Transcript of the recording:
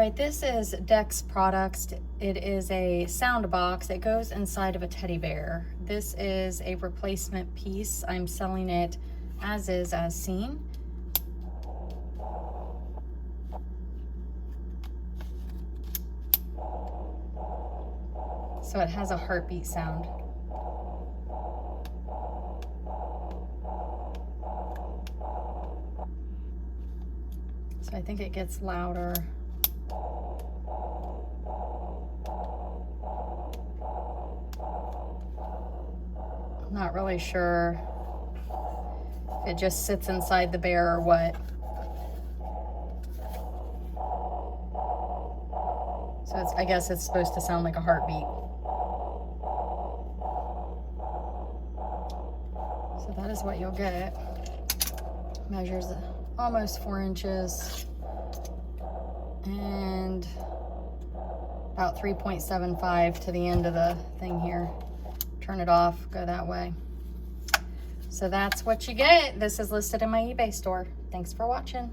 right, this is Dex Products. It is a sound box. It goes inside of a teddy bear. This is a replacement piece. I'm selling it as is, as seen. So it has a heartbeat sound. So I think it gets louder. I'm not really sure if it just sits inside the bear or what. So I guess it's supposed to sound like a heartbeat. So that is what you'll get. Measures almost 4 inches and about 3.75 to the end of the thing here. Turn it off, go that way. So that's what you get. This is listed in my eBay store. Thanks for watching.